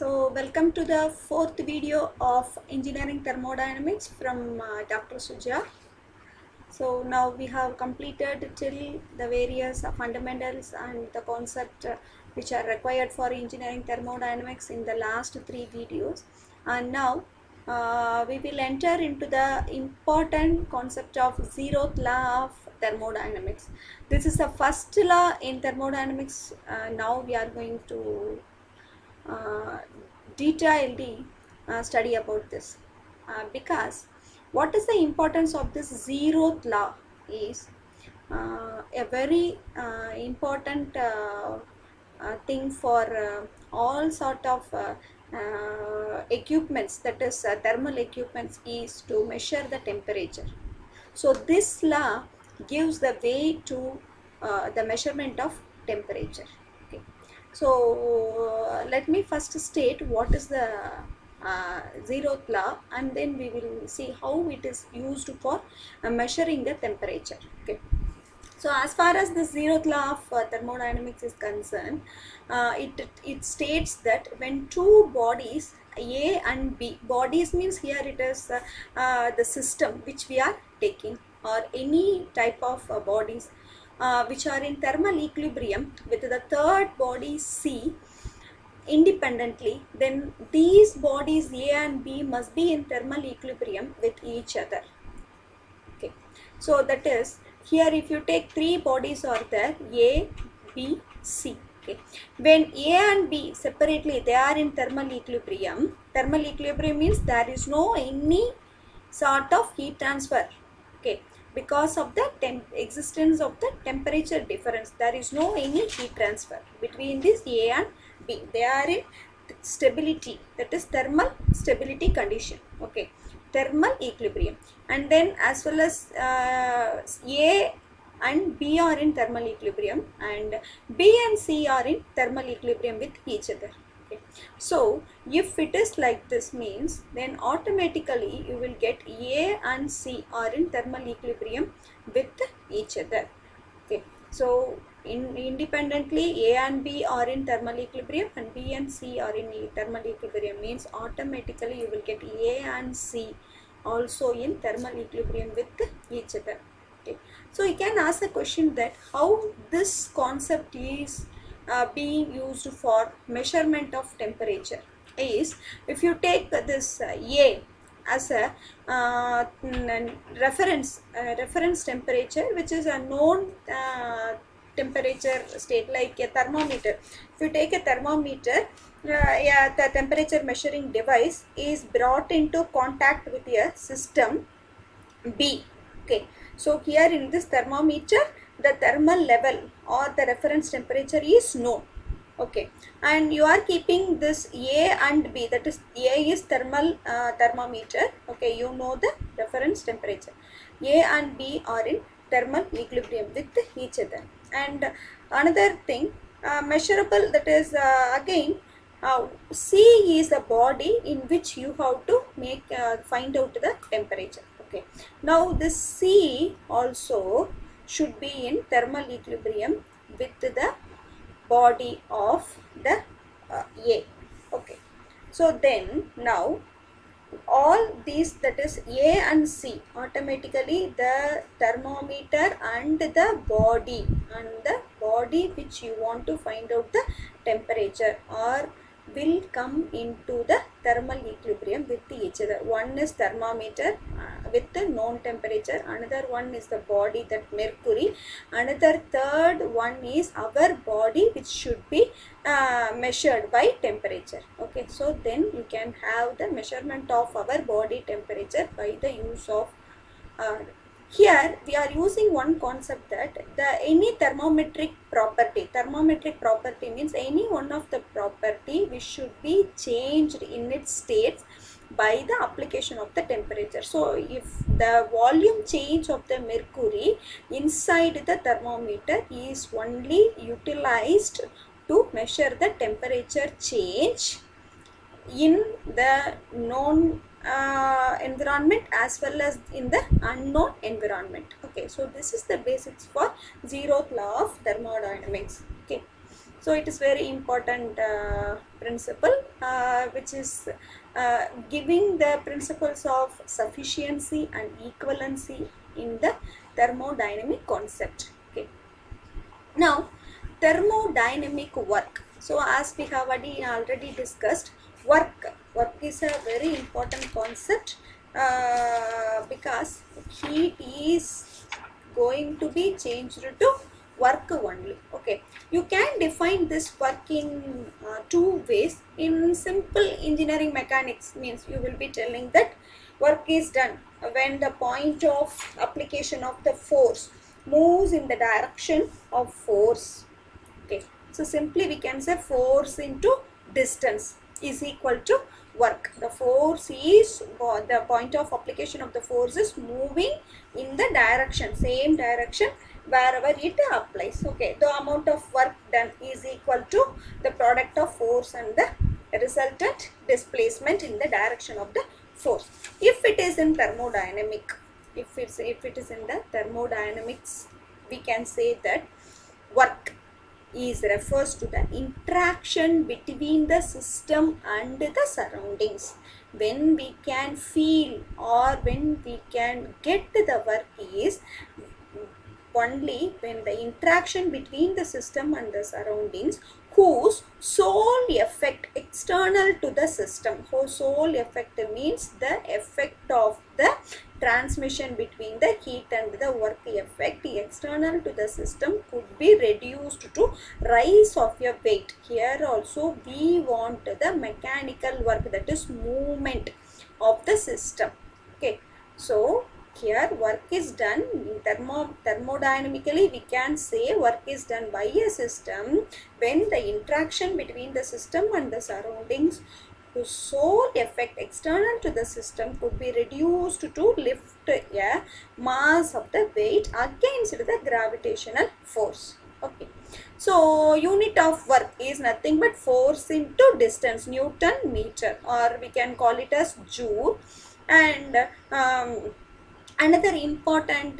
Welcome to the fourth video of Engineering Thermodynamics from Dr. Suja. So, now we have completed till the various fundamentals and the concept which are required for engineering thermodynamics in the last three videos. And now we will enter into the important concept of zeroth law of thermodynamics. This is the first law in thermodynamics. Now we are going to detailed study about this because what is the importance of this zeroth law is a very important thing for all sort of equipments, that is thermal equipments, is to measure the temperature. So this law gives the way to the measurement of temperature. Okay. So let me first state what is the zeroth law, and then we will see how it is used for measuring the temperature. Okay. So as far as the zeroth law of thermodynamics is concerned, it states that when two bodies A and B, bodies means here it is the system which we are taking, or any type of bodies which are in thermal equilibrium with the third body C independently, then these bodies A and B must be in thermal equilibrium with each other. Okay, so that is, here if you take three bodies are there, A, B, C. Okay, when A and B separately they are in thermal equilibrium. Thermal equilibrium means there is no any sort of heat transfer. Okay, because of the existence of the temperature difference, there is no any heat transfer between this A and B. They are in stability, that is thermal stability condition. Okay, thermal equilibrium. And then as well as A and B are in thermal equilibrium, and B and C are in thermal equilibrium with each other. Okay. So if it is like this means, then automatically you will get A and C are in thermal equilibrium with each other. Okay. So independently A and B are in thermal equilibrium and B and C are in thermal equilibrium means automatically you will get A and C also in thermal equilibrium with each other. Okay. So you can ask the question that how this concept is being used for measurement of temperature is, if you take this A as a reference temperature, which is a known temperature state, like a thermometer. If you take a thermometer, yeah, the temperature measuring device is brought into contact with a system B. Okay, so here in this thermometer, the thermal level or the reference temperature is known. Okay, and you are keeping this A and B, that is A is thermal thermometer. Okay, you know the reference temperature. A and B are in thermal equilibrium with each other. And another thing measurable, that is again C is a body in which you have to make find out the temperature. Okay, now this C also should be in thermal equilibrium with the body of the A. Okay, so then now all these, that is A and C, automatically the thermometer and the body which you want to find out the temperature or will come into the thermal equilibrium with each other. One is thermometer with the known temperature, another one is the body, that mercury, another third one is our body which should be measured by temperature. Okay, so then you can have the measurement of our body temperature by the use of here we are using one concept, that any thermometric property means any one of the property which should be changed in its states by the application of the temperature. So if the volume change of the mercury inside the thermometer is only utilized to measure the temperature change in the known environment as well as in the unknown environment. Okay, so this is the basics for zeroth law of thermodynamics. Okay, So it is very important principle which is giving the principles of sufficiency and equivalency in the thermodynamic concept. Okay. Now, thermodynamic work. So as we have already discussed, work is a very important concept because heat is going to be changed to work only. Okay, you can define this work in two ways. In simple engineering mechanics means you will be telling that work is done when the point of application of the force moves in the direction of force. Okay, so simply we can say force into distance is equal to work. The force is, the point of application of the force is moving in the direction, same direction wherever it applies. Okay, the amount of work done is equal to the product of force and the resultant displacement in the direction of the force. If it is in thermodynamic, if it is in the thermodynamics, we can say that work is refers to the interaction between the system and the surroundings. When we can feel or when we can get the work is only when the interaction between the system and the surroundings whose sole effect external to the system, whose sole effect means the effect of the transmission between the heat and the work effect external to the system could be reduced to rise of your weight. Here also we want the mechanical work, that is movement of the system. Okay, so here work is done thermodynamically, we can say work is done by a system when the interaction between the system and the surroundings whose sole effect external to the system could be reduced to lift a mass of the weight against the gravitational force. Okay, so unit of work is nothing but force into distance, Newton meter, or we can call it as joule. And another important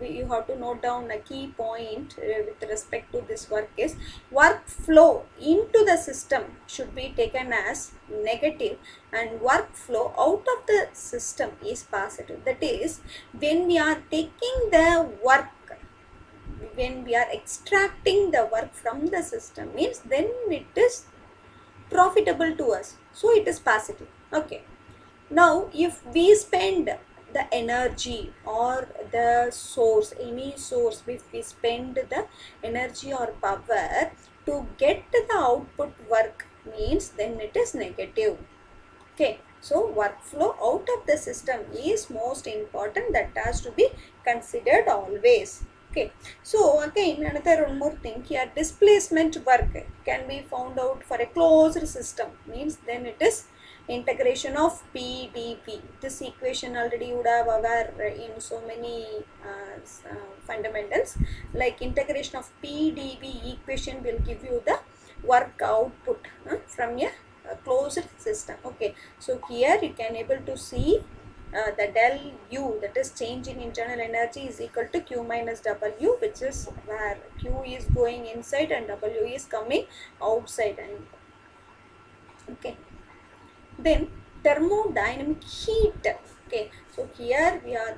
you have to note down a key point with respect to this work is work flow into the system should be taken as negative and work flow out of the system is positive. That is, when we are taking the work, when we are extracting the work from the system means then it is profitable to us, so it is positive. Okay, now if we spend the energy or the source, any source, if we spend the energy or power to get the output work means then it is negative. Okay, so workflow out of the system is most important, that has to be considered always. Okay, so again another one more thing here, displacement work can be found out for a closed system means then it is integration of PdV. This equation already you would have aware in so many fundamentals, like integration of PdV equation will give you the work output from a closed system. Okay, so here you can able to see the del U, that is change in internal energy, is equal to Q minus W, which is where Q is going inside and W is coming outside. And okay, then thermodynamic heat. Okay, so here we are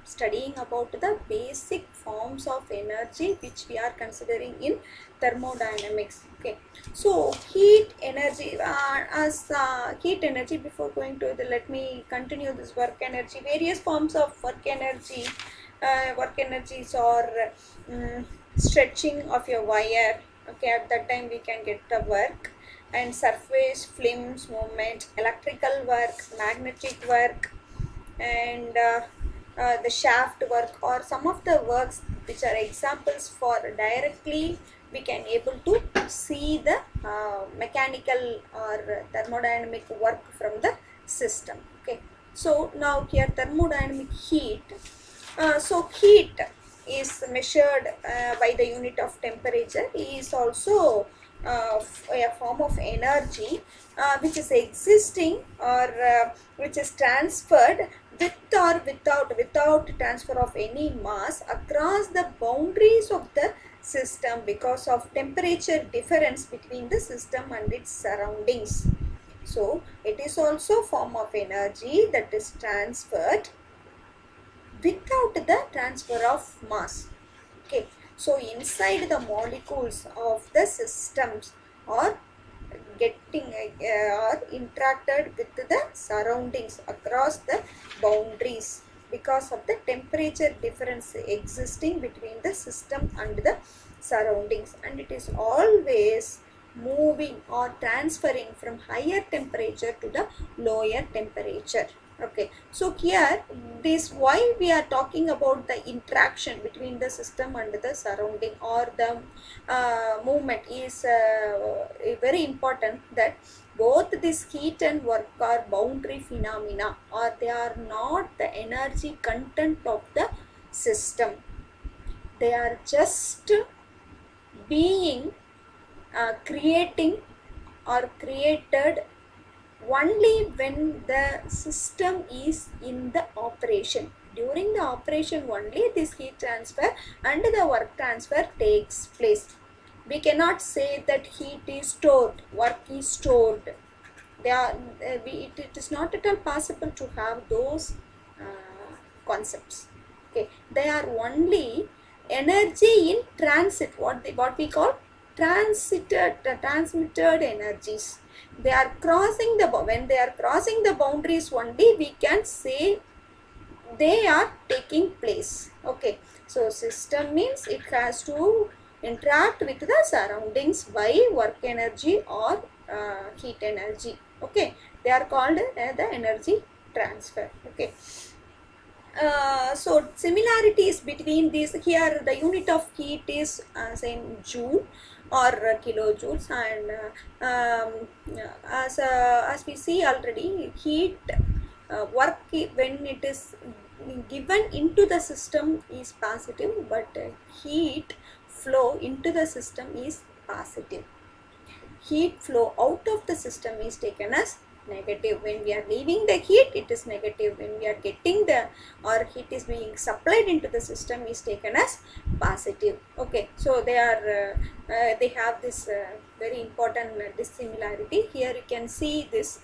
studying about the basic forms of energy which we are considering in thermodynamics. Okay, so heat energy, heat energy, before going to the, let me continue this work energy. Various forms of work energy, work energies are stretching of your wire. Okay, at that time we can get the work, and surface films movement, electrical work, magnetic work, and the shaft work, or some of the works which are examples for directly we can able to see the mechanical or thermodynamic work from the system. Okay, so now here thermodynamic heat. So heat is measured by the unit of temperature, is also a form of energy which is existing or which is transferred with or without transfer of any mass across the boundaries of the system because of temperature difference between the system and its surroundings. So it is also form of energy that is transferred without the transfer of mass. Okay, so inside the molecules of the systems are getting or interacted with the surroundings across the boundaries because of the temperature difference existing between the system and the surroundings, and it is always moving or transferring from higher temperature to the lower temperature. Okay, so here this why we are talking about the interaction between the system and the surrounding or the movement is very important, that both this heat and work are boundary phenomena or they are not the energy content of the system. They are just being creating or created only when the system is in the operation. During the operation only this heat transfer and the work transfer takes place. We cannot say that heat is stored, work is stored. They are, it is not at all possible to have those concepts. Okay, they are only energy in transit, what we call transmitted energies. They are crossing the, when they are crossing the boundaries only we can say they are taking place. Okay, so system means it has to interact with the surroundings by work energy or heat energy. Okay, they are called the energy transfer. Okay, so similarities between these, here the unit of heat is say joule or kilojoules, and as we see already, heat work when it is given into the system is positive, but heat flow into the system is positive. Heat flow out of the system is taken as negative. When we are leaving the heat, it is negative. When we are getting the, or heat is being supplied into the system is taken as positive. Okay, so they are they have this very important dissimilarity. Here you can see this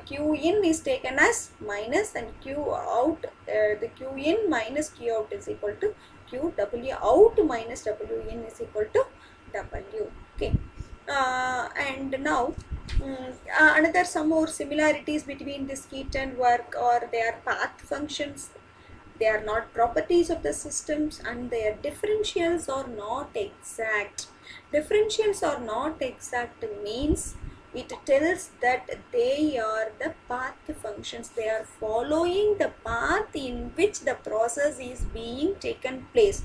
Q in is taken as minus and Q out, the Q in minus Q out is equal to Q, W out minus W in is equal to W. Okay, and now another some more similarities between this heat and work, or their path functions. They are not properties of the systems, and their differentials are not exact. Differentials are not exact means it tells that they are the path functions. They are following the path in which the process is being taken place.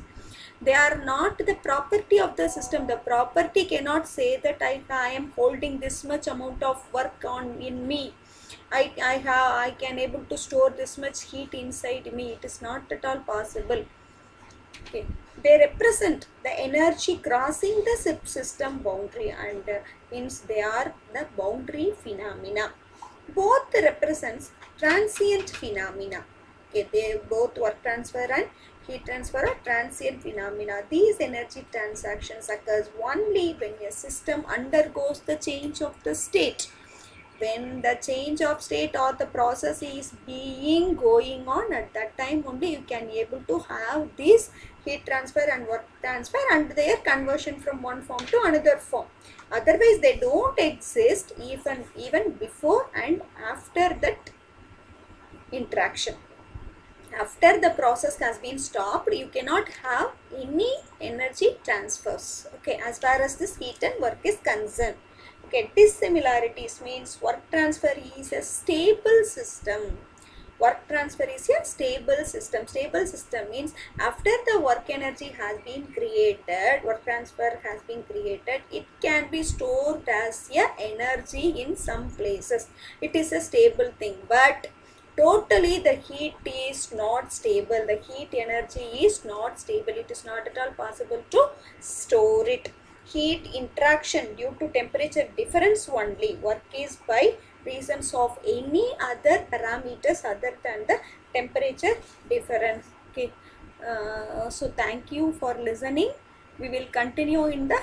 They are not the property of the system. The property cannot say that I am holding this much amount of work on in me. I can able to store this much heat inside me. It is not at all possible. Okay, they represent the energy crossing the system boundary, and hence they are the boundary phenomena. Both represents transient phenomena. Okay, they both work transfer and heat transfer are transient phenomena. These energy transactions occurs only when a system undergoes the change of the state. When the change of state or the process is being going on, at that time only you can able to have this heat transfer and work transfer and their conversion from one form to another form. Otherwise they don't exist even before and after that interaction. After the process has been stopped, you cannot have any energy transfers. Okay, as far as this heat and work is concerned. Okay, dissimilarities means work transfer is a stable system. Work transfer is a stable system. Stable system means after the work energy has been created, work transfer has been created, it can be stored as a energy in some places. It is a stable thing, but totally the heat is not stable. The heat energy is not stable. It is not at all possible to store it. heat interaction due to temperature difference only. Work is by reasons of any other parameters other than the temperature difference. Okay. So thank you for listening. We will continue in the